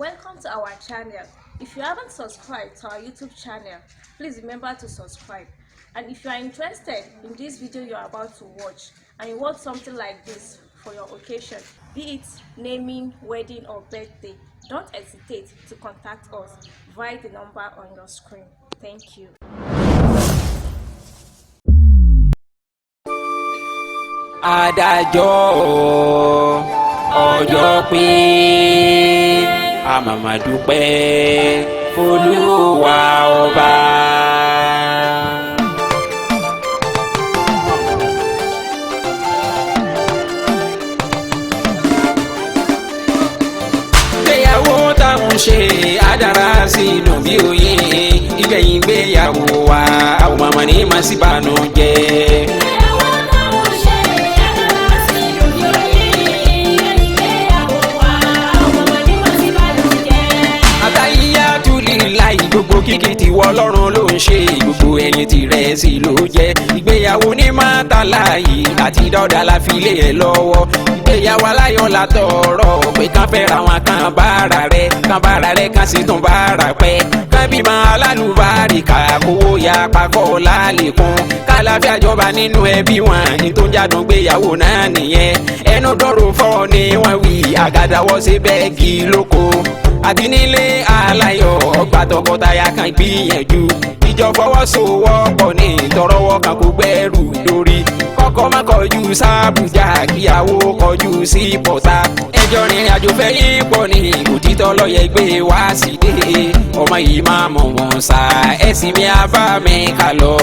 Welcome to our channel. If you haven't subscribed to our YouTube channel, please remember to subscribe. And if you are interested in this video you are about to watch and you want something like this for your occasion, be it naming, wedding or birthday, don't hesitate to contact us via the number on your screen. Thank you. Adájọ́ ọjọ́ pé a máa dúpẹ́ f'Olúwa ọba. Ìgbéyàwó táwọn ṣe àdára sínú bí òye ìgbẹ̀yìn ìgbéyàwó wa àwọn màmá ní màá sì bànújẹ́. Gbogbo kíkì tiwọ Ọlọ́run ló ń ṣe gbogbo ẹ̀yìn tirẹ̀ sì ló jẹ́ ìgbéyàwó ní mátàlá yìí àti dọ́dà la fi lé ẹ lọ́wọ́ ìgbéyàwó aláyọ̀ la tọrọ pé kán fẹ́ra wọn kán bára rẹ kán sì tún bára pẹ́ kán bímọ alálùbáríkà kówó ya pakọ́ lálẹ́kùn kálàfíà jọba nínú ẹbí wọn ní tó ń jádùn gbéyàwó náà nìyẹn ẹnu dọ́rọ̀ fọ́ ni wọ́n wí àgàdàwọ́ sí bẹ́ẹ̀gì lóko àti nílé aláyọ̀ ọgbà tọkọtaya kan gbìyànjú ìjọ fọwọ́sowọ́pọ̀ ní tọrọwọ́ kan kó gbẹ́rù lórí kọ́kọ́ má kọjú sábùjá kíyàwó kọjú sí pọ̀tà ẹjọ́ rìnrìn àjò fẹ́ yín pọ̀ ní òtítọ́ lọ́yẹ̀ gbé wá sídé ọmọ yìí máa mọ̀ wọ́n sá ẹ̀sìn mi á bá mi kà lọ.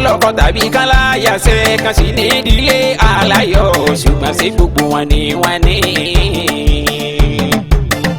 Lọ́kọ tàbí kán láyà sẹ́ kan sì ní ìdílé aláyọ̀ ṣùgbọ́n sí gbogbo wọn ni wọ́n ní.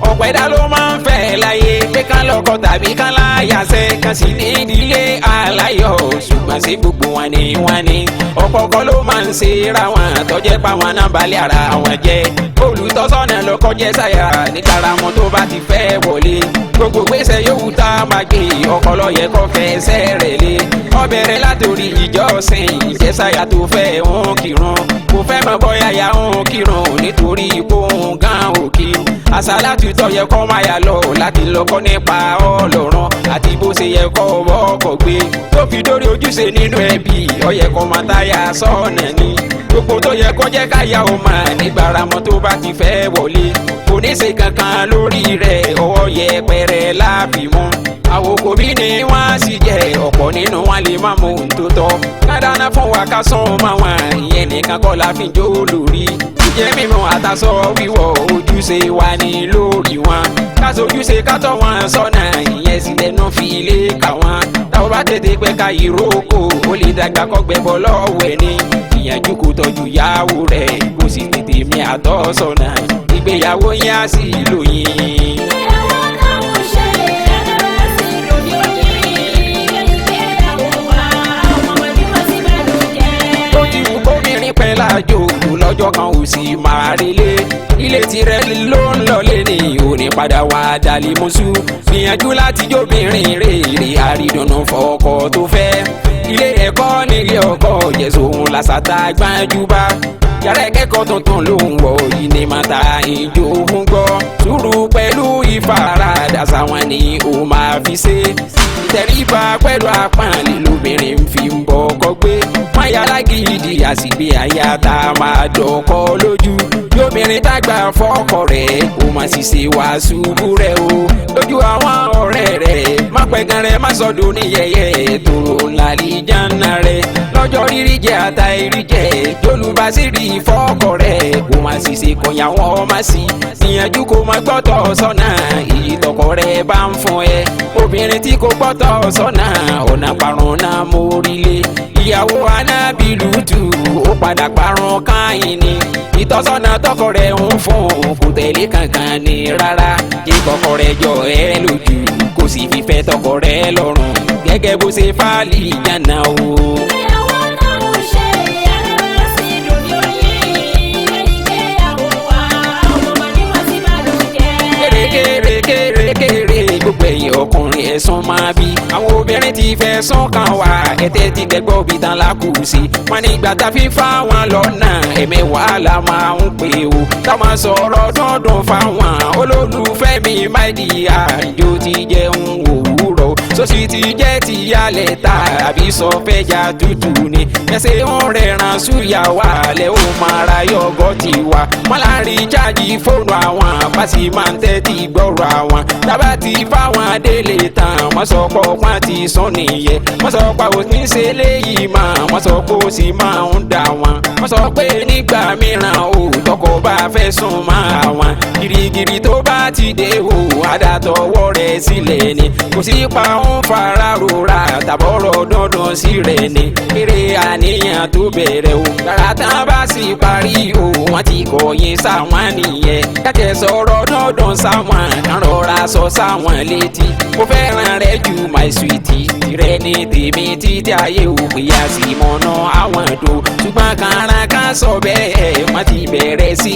ọ̀pọ̀ ẹ̀dá ló máa ń fẹ́ láyé pé kán lọ́kọ tàbí kán láyà sẹ́ kan sì ní ìdílé aláyọ̀ ṣùgbọ́n sí gbogbo wọn ni wọ́n ní. ọ̀pọ̀ ọkọ ló máa ń ṣe ra wọn tọ́jẹ́ pa wọn náà balẹ̀ ara wọn jẹ́ olùtọ́sọ́nà lọ́kọ jẹ́ sáyà nígbàrà wọn tó bá ti fẹ́ wọlé gbogbo gbèsè yòówù tá a máa gbé ọkọ ló yẹ kó fẹsẹ̀ rẹ̀ lé ọbẹ̀rẹ̀ látòrí ìjọsìn ìjẹsáyà tó fẹ́ òun kírun kò fẹ́ mọ bọ́yá ya òun kírun nítorí ipò òun gan òkè àsálàtù tó yẹ kó máa yà lọ láti lọ́kọ́ nípa Ọlọ́run àti bó ṣe yẹ kó bọ́kọ̀ gbé tó fi dórí ojúṣe nínú ẹbí ó yẹ kó máa táyà sọ́ọ̀nà ni gbogbo tó yẹ kó jẹ́ káyà ó máa nígbàrà mọ́ tó bá ti fẹ́ wọlé kò ní ṣe kankan lórí rẹ̀ ọwọ́ yẹpẹrẹ láàbìmú àwòkò bí ni wọ́n á sì jẹ́ ọ̀pọ̀ nínú wọn lè má mú ohun tó tọ́ kádàná fún wa ká sán ọmọ wọn ìyẹn nìkan kọ́ la fi jó lórí ìjẹ́ mímu àtàsọ wíwọ̀ ojúṣe wa ní lórí wọn ká sojúṣe ká tọ́ wọn sọ́nà ìyẹn sì lẹ́nu fi lé kà wọ́n táwọn bá tètè pẹ́ ká ìrókò ó lè dàgbà kọ́gbẹ́ bọ́ lọ́wọ́ ẹ̀ ní ìyànjú kò tọ́jú yàwó rẹ̀ kò sì tètè mi àtọ́sọ́nà ìgbéyàwó yẹn á sì lóyìn. lájò lọ́jọ́ kan ò sì máa relé ilé tirẹ̀ ló ń lọlé ní òní padà wá dalí mọ́sú gbìyànjú láti jóbìnrin rèrè àrídùnnú fọ́kọ tó fẹ́ ilé ẹ̀kọ́ nílé ọkọ jẹ̀sọ̀ òun làṣàtà gbájúbá yàrá ìkẹ́kọ̀ọ́ tuntun ló ń wọ̀ yìí ní mata ìjó fún gbọ́ sùúrù pẹ̀lú ìfaradà sáwọn ni ó máa fi ṣe ìtẹríba pẹ̀lú àpọ́nlé lóbìnrin fi ń bọ́ ọkọ gbé wọ́n yàrá gidi àsìgbé àyà tá a máa dọ̀kọ́ lójú lóbìnrin tágbà fọ́kọ rẹ̀ ó máa sì ṣe wàásù rẹ̀ o lójú àwọn ọ̀rẹ́ rẹ̀ má pẹ̀gàn rẹ̀ má sọ̀dọ̀ ní yẹ̀yẹ́ tòrò ńlá lè jánà rẹ̀ lọ́jọ́ rírí jẹ́ ata ìrí jẹ́ jólúbásírì fọ́kọ rẹ̀ kó máa sì ṣe kọ̀yà wọn má sí ìyànjú kó máa gbọ́tọ̀ sọ́nà èyí tọkọ rẹ̀ bá ń fún ẹ obìnrin tí kò gbọ́tọ̀ sọ́nà ọ̀nà parun náà mórílé ìyàwó Anábìlútù ó padà parun Káyìn ni ìtọ́sọ́nà tọkọ rẹ̀ ń fún kò tẹ̀lé kankan ní rárá jẹ́ kọ́kọ́ rẹ̀ jọ ẹ́ lójú kò sì fífẹ́ tọkọ rẹ̀ lọ́rùn gẹ́gẹ́ bó ṣe fàálì yànnà o. kéré gbogbo ẹ̀yin ọkùnrin ẹ̀sùn máa bí. àwọn obìnrin ti fẹ́ sún kan wá ẹ̀tẹ́ ti gbẹgbọ́ bí tán lákùsí. wọ́n ní ìgbà tá fi fáwọn lọ́nà ẹ̀mí wàhálà máa ń pè o. táwọn sọ̀rọ̀ dúndùn fáwọn olólùfẹ́ mi máa di àjò ti jẹun òwúrọ̀. sọ́sì ti jẹ́ ti yálẹ̀ ta àbí sọ fẹ́jà tútù ni. ẹsẹ̀ ń rẹ̀ràn súyà wà lẹ́ ó máa ra yọ̀gọ́tì wa. wọ́n láàrin jáàjì fóònù àwọn pàṣẹ máa ń tẹ́tí gbọ́rọ̀ àwọn. tábà ti fáwọn délé tán wọ́n sọ pé wọ́n ti sún nìyẹn. wọ́n sọ pé ó ti ń ṣe léyìí mà wọ́n sọ pé ó sì máa ń dà wọ́n. wọ́n sọ pé nígbà mìíràn o tọkọ bá fẹ́ sùn máa wọn. girigiri tó bá ti dé o àdàtọwọ́ rẹ̀ sílẹ̀ ni. kò sí pa ń fara rora tàbọ̀rọ̀ dandan sí rẹ̀ ni. eré àníyàn tó bẹ̀rẹ̀ o gbàrà tán bá sì parí o wọ́n ti kọ̀yìn sáwọn nìyẹn. kájẹ sọ̀rọ̀ dandan sáwọn kan rọra sọ sáwọn létí. mo fẹ́ràn rẹ ju my sweetie rẹ ní tèmi títí ayé òpè àsìmọ̀nà àwọn ètò. ṣùgbọ́n kàrà kan sọ bẹ́ẹ̀ wọ́n ti bẹ̀rẹ̀ sí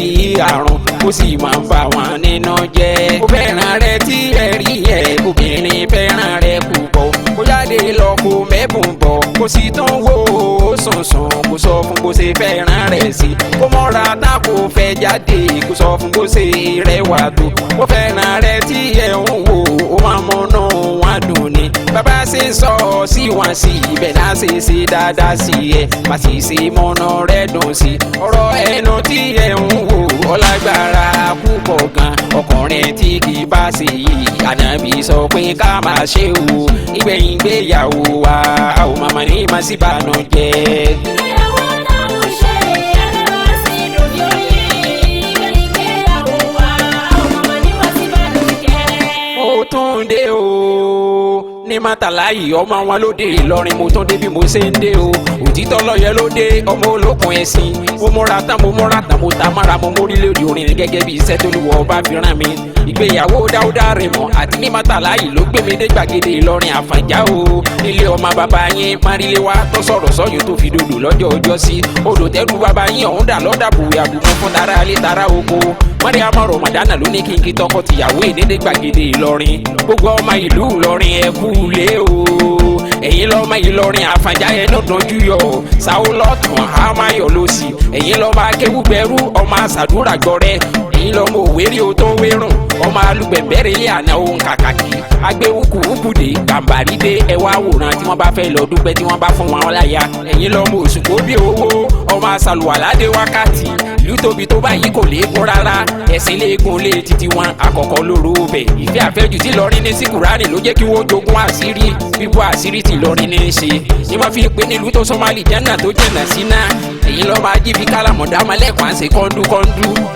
àrùn ó sì máa ń bà wọ́n nínú jẹ́. mo fẹ́ràn rẹ tí ẹ rí ẹ obìnrin fẹ́ràn rẹ púpọ̀. kó jáde lọ kó mẹ́bùn bọ̀ kó sì tún wò ó sùnsùn kó sọ fún bó ṣe fẹ́ràn rẹ̀ sí. kó mọ́ra tá kó fẹ́ jáde kó sọ fún bó ṣe rẹwà tó. mo fẹ́ràn rẹ tí ẹ ń wò ó máa mọ́nà wọn dùn ni. bàbá ṣe sọ sí wọn sí ibẹ̀ náà ṣe dáadáa sí ẹ má sì ṣe mọ́nà rẹ dùn sí. ọ̀rọ̀ ẹnu tí ẹ ń wò ọlágbára púpọ̀ gan. ọkùnrin tí kì í bá ṣe yìí ànábì sọ pé ká máa ṣe o. ìgbẹ̀yìn gbéyàwó wa àwọn màmá ní má sì bànújẹ́. mo tún dé o ní mátàláyì ọmọ wọn lóde Ìlọrin mo tún dé bí mo ṣe ń dé o. òtítọ́ lọ́yẹ lóde ọmọ olókun ẹ̀sìn. mo múra tán mo ta mára mo mórílẹ̀-èdè orin gẹ́gẹ́ bí iṣẹ́ tó lùwọ́ bá fi rán mi. ìgbéyàwó Dáúdà Rẹ̀mọ̀ àti ní mátàláyì ló gbé mi dé gbàgede Ìlọrin Àfọ̀njá o. ilé ọmọ bàbá yín Máríléwá tó sọ̀rọ̀ sọ́yún tó fi dòdò lọ́jọ́ ọjọ́ sí. odò tẹ́lu bàbá yín ọ̀hún dà lọ́dà bùyà bùkún fún tara alẹ́ tara oko. Mariam Ramadana ló ní kí n kí tọkọ tìyàwó ìdédé gbàgede Ìlọrin. gbogbo ọmọ ìlú Ìlọrin ẹ kú lé o. ẹ̀yin lọ́mọ Ìlọrin Àfọ̀njá yẹn ló dánjú yọ. sáwó lọ́tún àmàyọ̀ ló sì. ẹ̀yin lọ́mọ akéwùgbẹ́rú ọmọ àṣàdúrà gbọ́rẹ́. ẹ̀yin lọ́mọ òwérí o tó wérùn. ọmọ alùpẹ̀bẹ̀rẹ̀ ilé àná òun kàkàkì. agbẹ́wùkù ubùdé gàmbàrídé ẹwà àwòrán tí wọ́n bá fẹ́ lọ dúpẹ́ tí wọ́n bá fún wọn láyà. ẹ̀yin lọ́mọ òṣùkò bí owó ọmọ àṣàlùwàládé wákàtí. ìlú tóbi tó báyìí kò léegun rárá. ẹ̀sìn léegun lé títí wọn àkọ́kọ́ lóru bẹ̀. ìfẹ́ àfẹ́jù tí lọrin ní sí Kùránì ló jẹ́ kí wọ́n jogún àṣírí. bíbú àṣírí tí lọrin ní í ṣe. ní wọ́n fi pé nílùú tó Sọ́málì jẹ́nà tó jẹ́nà síná. èyí lọ́ máa jí fi kálámọ̀dámọ́ lẹ́kọ̀ọ́ à ń ṣe kọ́ńdú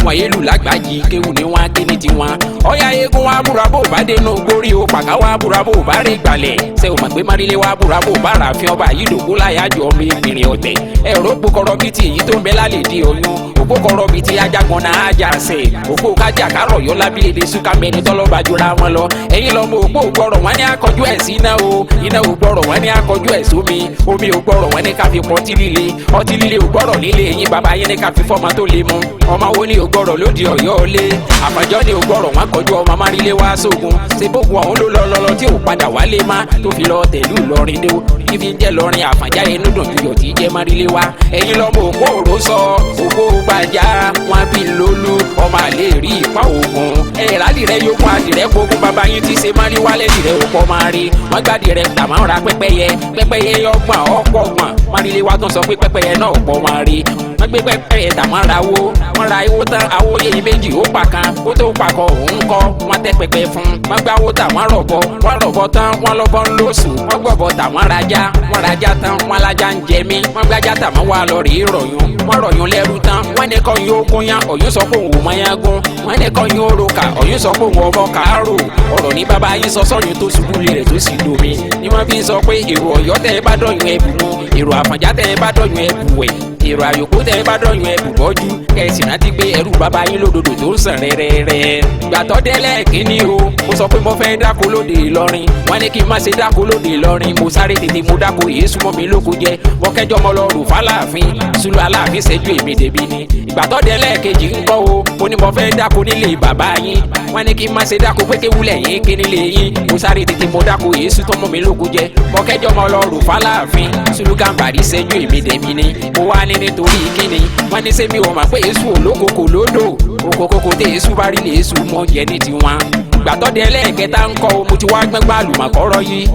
wọ́n yé lù lágbàjì kéwù ní wọn ké ní tiwọn. ọ̀yà eégún wa búra bò bá dénú gbórí o pàká wa búra bò bá rè gbalẹ̀. ṣé o mọ̀ pé Máríléwá búra bò bá rà fi ọba yìí dògbó láyàjọ mi ìrìn ọ̀tẹ̀. ẹ̀rọ òpókọ̀rọ̀ bíi ti èyí tó ń bẹ lálẹ́ di oyún. òpókọ̀rọ̀ bíi ti ajagun náà ajá sẹ̀. òpó kájà kárọ̀ yọ lábílẹ̀dẹ̀ súkàmẹ́ni tọ́lọ́ba jura wọn lọ. ẹ̀yin lọ́mọ òpó gbọ́rọ̀ wọn ní akọjú ẹ̀ sí iná o. iná ò gbọ́rọ̀ wọn ní akọjú ẹ̀ sómi. omi ò gbọ́rọ̀ wọn ní ká fi pọ̀ ọtí líle. ọtí líle ò gbọ́rọ̀ nílé yín bàbá yín ní ká fi fọ́mọ tó le mu. ọmọ wo ni ò gbọ́rọ̀ lóde Ọ̀yọ́ ọlé. Àfọ̀njá ni ò gbọ́rọ̀ wọn kọjú ọmọ Máríléwá sógun. ṣe bókun ọ̀hún ló lọ tí ò padà wálé má tó fi lọ tẹ̀lú Ìlọrin dé o. ibi ń jẹ́ lọrin Àfọ̀njá inú dùn ju yọ̀ tí jẹ́ Máríléwá. ẹ̀yin lọ́mọ òpó òró sọ òpó gbàjá wọn bí lólú ọmọ àlè rí ìpá ògùn. ẹ̀rá dìrẹ́ yókùn àdìrẹ́ gbógun bàbá yín ti ṣe Máríwálé dìrẹ́ òpó máa rí. wọ́n gbá dìrẹ́ tàmá ra pẹ́pẹ́yẹ ọgbọ̀n ọ̀pọ̀ gbọ̀n. Máríléwá tó sọ pé pẹ́pẹ́yẹ náà ọ̀pọ̀ máa rí. wọ́n gbé pẹ́pẹ́yẹ tàmá ra wo wọ́n ra ewó tán awóye méjì ó pa kan ó tó pakọ̀ òun kọ́ wọ́n tẹ́ pẹpẹ fún. wọ́n gbá owó tà wọ́n rọ̀bọ tán wọ́n lọ́bọ̀ ń lóṣù. wọ́n gbọ̀bọ̀ tà wọ́n rajá tán wọ́n lájà ń jẹ mí. wọ́n gbájá tà wọ́n wá lọ rí rọ̀yún. wọ́n rọ̀yún lẹ́rú tán wọ́n ní kọ́ yóò gún yán Ọ̀yún sọ pé òun mọ́ yán gún. wọ́n ní kọ́ yóò roka Ọ̀yún sọ pé òun ọbọ̀ kàárò. ọ̀rọ̀ ní bàbá yín sọ sọ́yún tó ṣubú lé rẹ̀ tó sì domi. ni wọ́n fi sọ pé èrò Ọ̀yọ́ tẹ́ ẹ bá dọ̀yún ẹ bù mú èrò Àfọ̀njá tẹ́ ẹ bá dọ̀yún ẹ bù wẹ̀. èrò àyòkó tẹ bá dọ̀yún ẹ bùbọ́jú kẹsì rántí pé ẹrú bàbá yín lódodo tó ń sàn rẹ́rẹ́rẹ́. gbàtọ́ délẹ̀ kínní o mo sọ pé mo fẹ́ dáko lóde Ìlọrin wọ́n ní kí n má ṣe dáko lóde Ìlọrin mo sáré tètè mo dáko èyí súnmọ́ mi lóko jẹ mo kẹjọ mọ lọ rò fáláàfin sùlù aláàfin ṣẹ́jú èmi débi ni. ìgbàtọ́ délẹ̀ kejì ń kọ́ o mo ní mo fẹ́ dáko nílé bàbá yín wọ́n ní kí n má ṣe dáko pé kéwúlẹ̀ yín kí nílé yín mo sáré tètè mo dáko èyí súnmọ́ mi lóko jẹ mo kẹjọ mọ lọ rò fáláàfin sùlù gàmbàrí ṣẹ́jú èmi débi ni. mo wá ní nítorí kíni wọ́n ní sẹ́mi ò mà pé èṣù olókòkò lódò òkòkòkò tẹ èṣù bá rí lè èṣù mọ́ jẹ ní tiwọn. gbàtọ́ dé ẹlẹ́ẹ̀kẹta ń kọ́ o mo ti wá gbẹ́ngbà àlùmọ̀kọ́rọ́ yìí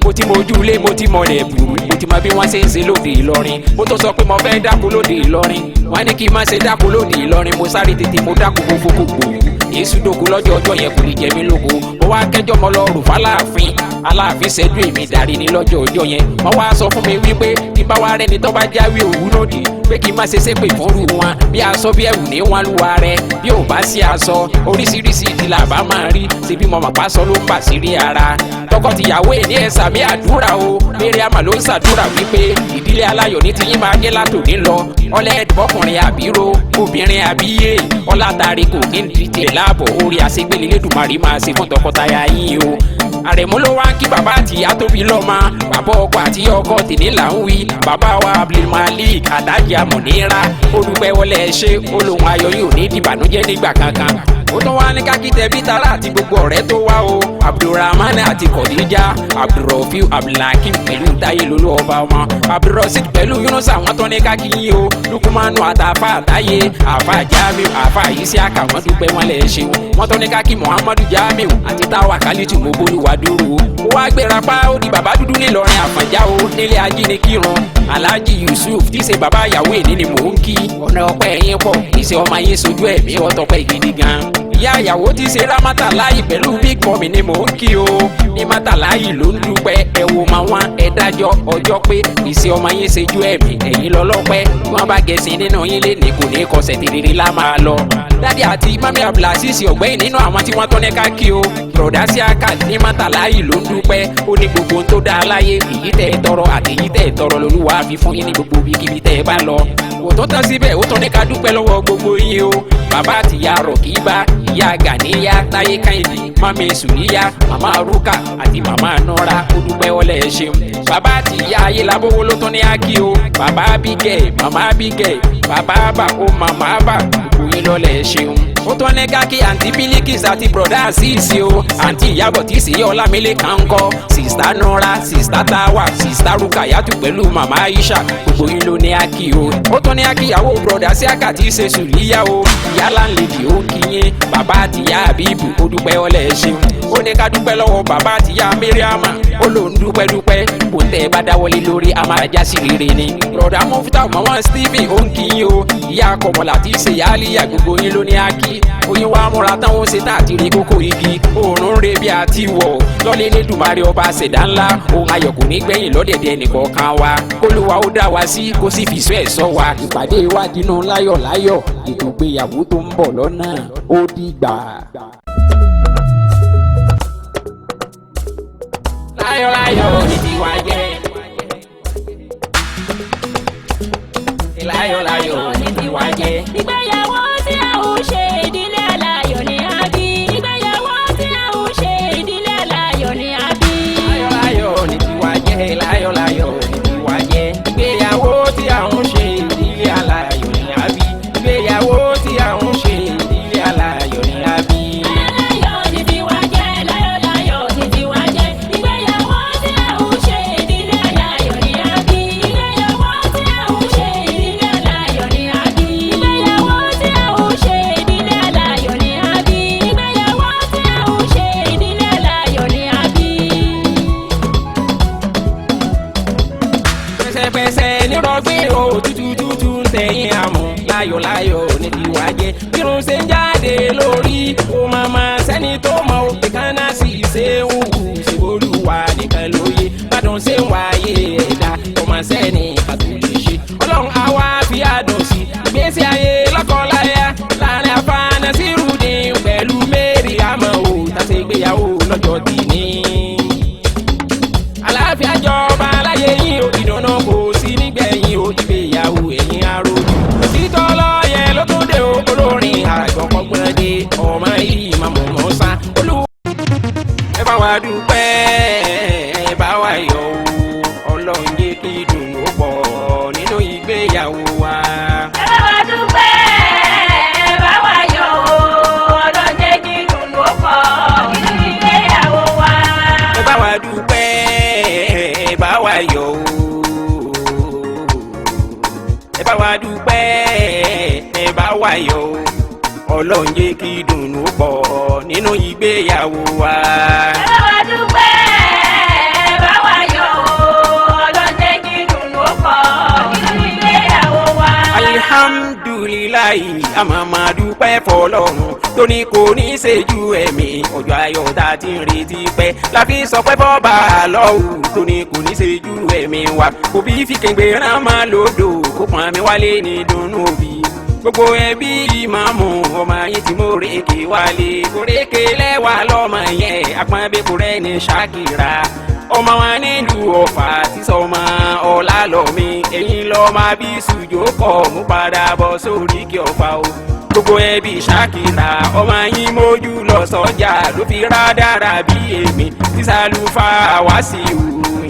mo ti mojú ilé mo ti mọ̀lẹ̀ bùrù mo ti mọ bí wọ́n ṣe ń ṣe lóde Ìlọrin mo tó sọ pé mo fẹ́ dáko lóde Ìlọrin wọ́n ní kí n má ṣe dáko lóde Ìlọrin mo sáré tètè mo dáko gbogbo èṣù dògo lọ́jọ́ ọjọ́ yẹn kò lè jẹ mí lógo mo wá kẹjọ́ mọ lọ rò fáláàfin aláàfin ṣẹ́jú èmi darí ní lọ́jọ́ ọjọ́ yẹn wọ́n wá sọ fún mi wípé tí bá wá rẹ́ni tó bá jáwé òwú lòdì pé kí n má ṣe ṣépè fúnrú wọn bí aṣọ bí ẹ̀wù ní wọn lúwa rẹ bí ò bá sí aṣọ oríṣiríṣi ìdílé àbá máa rí ṣebí mo mà pásọ ló ń bà sí rí ara tọkọtìyàwó ẹ̀ ní ẹ̀sà mi àdúrà o Mariam ló ń ṣàdúrà wípé ìdílé aláyọ̀ ní tiyín máa jẹ́ látòní lọ ọlẹ́ẹ̀dùbọ́kùnrin àbíró obìnrin àbíyé ọlátàrí kò kí n dìde láàbọ̀ orí àṣegbélé lẹ́dùnmarì máa ṣe fún tọkọtaya yín o. àrẹ̀mú ló wá ń kí bàbá àtìyá tóbi lọ́mọ bàbá ọkọ àti ọkọ tèmi là ń wí bàbá wa Abdulmalik adájí amọ̀nira olùpẹ̀ wọlé ṣe olóhùn ayọ̀ yìí ò ní dìbànújẹ́ nígbà kankan. ó tún wá ní kákítẹ́ bí tara àti gbogbo ọ̀rẹ́ tó wá o Abdulrahman àti Khadija Abdulrafiu Abdulhakeem pẹ̀lú táyé lolú ọba ọmọ Abdulrasheed pẹ̀lú Yunus àwọn tó ní kákíyìn o Lukumanu àtàfà àtàyè àfà Jamiu àfà Isiaka wọn dúpẹ́ wọn lẹ̀ ṣeun wọn tó ní kákí Muhammadu Jamiu àti táwa kálítù mọ́bólúwa dúró ó wá gbéra pa ó di bàbá dúdú nílọrin Àfọ̀njá o nílé ajínigbìrún Alhaji Yusuf tí í ṣe bàbá ìyàwó èní ni mò ń kí ọ̀nà ọpẹ́ yín pọ̀ ìṣe ọmọ yín sojú ẹ̀mí ọtọpẹ́ gidi gan. ìyá ìyàwó tí í ṣe Rámátàláyì pẹ̀lú Big Mummy ni mò ń kí o ní Mátàláyì ló ń dúpẹ́ ẹ wo máa wá ẹ dájọ́ ọjọ́ pé ìṣe ọmọ yín sojú ẹ̀mí ẹ̀yin lọ́lọ́pẹ́ bí wọ́n bá gẹ̀ẹ́sì nínú yín lé ní kò ní kọsẹ̀ tìrìrì lá máa lọ. dádì àti mami Abdulaziz ọ̀gbẹ́yìn nínú àwọn tí wọ́n tọ́ ní ká kí o bùrọ̀dá Síákà ní Mátàláyì ló ń dúpẹ́ ó ní gbogbo tó dáa láyé èyí tẹ́ ẹ tọrọ àti èyí tẹ́ ẹ tọrọ lolúwa fi fún yín ní gbogbo ibikíbi tẹ́ ẹ bá lọ. kò tó tán síbẹ̀ ó tọ́ ní ká dúpẹ́ lọ́wọ́ gbogbo yín o bàbá àtìyá Rọ̀kíbá ìyá Gàníyá Táyé Kẹ́hìndé mami Sùníyá màmá Rúkà àti màmá Nọ́ra ó dúpẹ́ wọlé ẹ ṣeun. bàbá àtìyá Ayélabówó ló tọ́ ní ákí o bàbá Abígẹ̀ màmá Abígẹ̀ bàbá Àbà ó màmá Àbà gbogbo yín lọ́lẹ̀ ẹ ṣeun. ó tọ́ ní kákí àǹtí Bílíkìs àti bùrọ̀dá Àṣìṣe o àǹtí Ìyábọ̀ tí sì yẹ Ọlámilékan ń kọ́ sista Nọ́ra sista Táwà sista Rúkàyátù pẹ̀lú màmá Aisha gbogbo yín ló ní ákí o. ó tọ́ ní ákíyàwó bùrọ̀dá Síákà tí í ṣe Sùlíyá o ìyá láńlẹ́dì ó kíyìn bàbá àtìyá Àbíbù ó dúpẹ́ ọlẹ́ ẹ ṣeun. ó ní ká dúpẹ́ lọ́wọ́ bàbá àtìyá Mariam ó lòún dúpẹ́ kò tẹ́ ẹ bá dáwọ́lé lórí a máa já sí rere ni. bùrọ̀dá Mufta màmá Stephen ó ń kíyìn o ìyá Kọ̀mọ̀lá tí í ṣe Yálíyà gbogbo yín ló ní ákí. oyin wa múra tán ó ṣe tá àti rí kókó igi oòrùn ń re bí àti wọ̀ lọ́lẹ́ ní dùmarè ọba ṣẹ̀dá ńlá ohun ayọ̀ kò ní gbẹ̀yìn lọ́dẹ̀dẹ̀ nìkọ̀ọ̀kan wa kólúwa ó dá wa sí kó sì fìṣọ́ ẹ̀ sọ wa. ìpàdé wa dínú láyọ̀ ètò ìgbéyàwó tó ń bọ̀ lọ́nà ó dìgbà. láyọ̀ ní tiwa jẹ́ láyọ̀ ní tiwa jẹ́. ìgbéyàwó tí a ò ṣe ìdílé aláyọ̀ ni a bí. ìgbéyàwó tí a ò ṣe ìdílé aláyọ̀ ni a bí. láyọ̀ ní tiwa jẹ́ láyọ̀ ní tiwa jẹ́. ìgbéyàwó tí a ń ṣe ìdílé aláyọ̀ ni a bí. ìgbéyàwó tí a ń ṣe ìdílé aláyọ̀ ni a bí. láyọ̀ ní tiwa jẹ́ láyọ̀ ní tiwa jẹ́. ìgbéyàwó tí a ò ṣe ìdílé aláyọ̀ ni a bí. ìgbéyàwó tí a ò ṣe ìdílé aláyọ̀ ni a bí. ìgbéyàwó tí a ò ṣe ìdílé aláyọ̀ ni a bí. ìgbéyàwó tí a ò ṣe ìdílé aláyọ̀ ni a bí. pẹ̀sẹ̀pẹ̀sẹ̀ nírọ̀gbìn òtútù ń tẹ̀yìn àmú láyọ̀ ní tiwa jẹ́. irun ṣe ń jáde lórí o màmá sẹ́ni tó mọ òkè kan náà sì ṣe ń wù ṣèwọ́lùwà nìkan lóye bàdàn ṣe ń wáyé ẹ̀dá ọmọ sẹ́ni àtúntò ṣe. ọlọ́run àwa fi àdùn sí ìgbésí ayé lọ́kọ̀ọ́láyà láàrin àfààní Sírùdín pẹ̀lú Mariam o tàṣe ìgbéyàwó lọ́jọ́ tìní. àlàáfíà jọba láyé yín o ìdùnnú kò sí nígbẹ̀yìn o ìgbéyàwó ẹ̀yin arọ. ìgbéyàwó wa. ẹ bá wa dúpẹ́ ẹ bá wa yọ̀ Ọlọ́run jẹ́ kí ìdùnnú pọ̀ nínú ìgbéyàwó wa. ẹ bá wa dúpẹ́ ẹ bá wa yọ̀ ẹ bá wa dúpẹ́ ẹ bá wa yọ̀ Ọlọ́run jẹ́ kí ìdùnnú pọ̀ nínú ìgbéyàwó wa. ẹ bá wa dúpẹ́ ẹ bá wa yọ̀ Ọlọ́run jẹ́ kí ìdùnnú pọ̀ nínú ìgbéyàwó wa. Alhamdulilayi àmàmà dúpẹ́ fọ́lọ́run tó ní kò ní ṣe ju ẹ̀mí ọjọ́ ayọ̀ tá a ti ń retí pẹ́ la fi sọ pé bọ́ọ̀bà lọ́wọ́ tó ní kò ní ṣe ju ẹ̀mí wa kò bí fi kéńgbé rán máa lòdò kó pọn mi wálé ní dùnnú òbí gbogbo ẹbí ìmáàmù ọmọ yìí tí mo rèké wálé kórèké lẹ́wà lọ́mọ yẹn apọ́nbẹ́kù rẹ̀ ní Ṣàkírà ọmọ wa nílùú Ọ̀fà tí sọmọ Ọlálọ́mí ẹ̀yìn lọ́mọ bí sùjó kọ̀ mú padà bọ̀ sórí kí Ọ̀fà o gbogbo ẹbí Ṣàkírà ọmọ yín mójú lọ sọ́jà ló fi rádára bí èmi tí sálùfà wá sí ìhù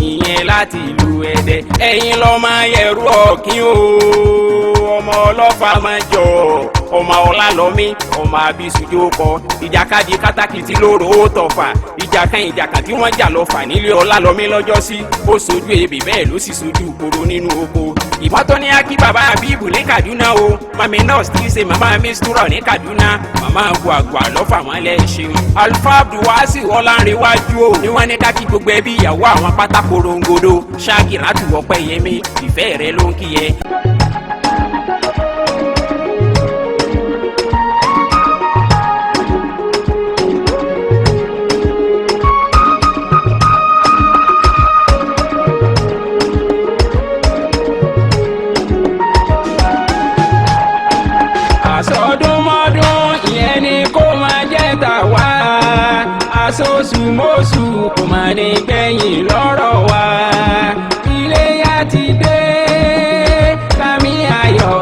ìyẹn láti ìlú Ẹdẹ ẹ̀yìn lọ́mọ yẹrù ọ̀kín o ọmọ ọlọ́fà máa jọ ọmọ Ọlálọ́mí ọmọ abisujó kọ ìjàkadì kátàkìtì lóró ó tọ̀fà ìjàkan tí wọ́n jà lọ́fà nílé Ọlálọ́mí lọ́jọ́ sí ó sojú ebè bẹ́ẹ̀ ló sì sojú koro nínú oko ìbátan ní akí bàbá Àbíbù ní Kaduna o mami nurse tí í ṣe màmá mistura ní Kaduna màmá àgbà lọ́fà wọn lẹ́ ṣeun Alfa Abdulwasi Ọlánrewájú o ní wọ́n ní kákí gbogbo ẹbí ìyàwó àwọn pátá korongodo Ṣàkírátù Ọpẹ́yẹmí ìfẹ́ rẹ ló ń kí yẹ. Àsọdúnmọ́dún ìyẹn ni kó máa jẹ́ tàwa àsosùmọ́sù kò máa ní gbẹ̀yìn lọ́rọ̀ wa iléyá ti dé lámì ayọ̀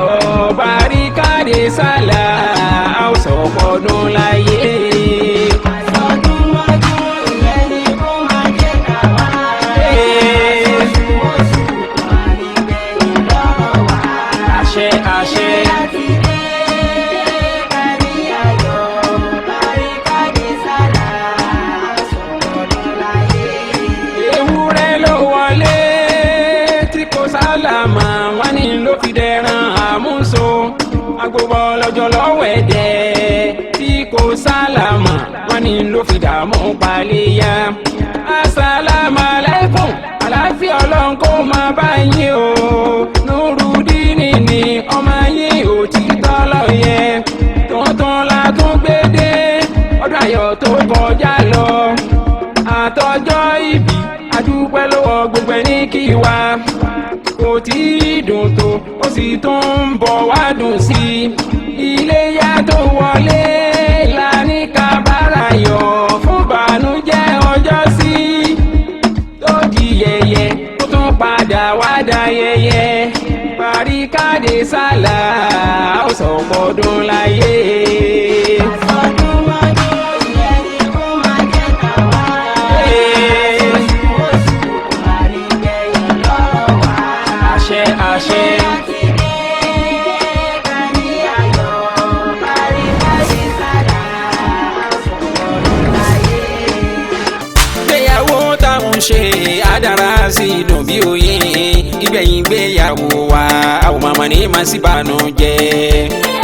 Bàríkádé Sálà àwòsànpọ̀dún láyé. Àsọdúnmọ́dún ìyẹn ni kó máa jẹ́ tàwa àsosùmọ́sù kò máa ní gbẹ̀yìn lọ́rọ̀ wa. Àṣẹ àṣẹ. Sálámà wọ́n ní ló fi dẹran àmúso agbóbọ̀ lọ́jọ́ lọ́wọ́ ẹ̀dẹ́ tí kò sálámà wọ́n ní ló fi dààmú paléyà. Assalamu alaikum àlàáfíà Ọlọ́run kó máa bá yín o Nurudini ni ọmọ yín òtítọ́ lọ́yẹ tuntun la tún gbé dé ọdún ayọ̀ tó kọjá lọ àtọjọ́ ìbí adúpẹ́ lọ́wọ́ gbogbo ẹni kí wa kò tí ì dùn tó ó sì tún ń bọ̀ wá dùn sí i iléyá tó wọlé lání kábàárà yọ̀ fún bànújẹ́ ọjọ́ sí tó di yẹ̀yẹ́ ó tún padà wá dá yẹ̀yẹ́ Bàríkádé Sálà ó sọ̀pọ̀dún láyé. Ṣe àdàrà sí dùn bí oyin ìgbẹ̀yìn gbéyàwó wa àwọn màmá ní màá sì bànú jẹ́.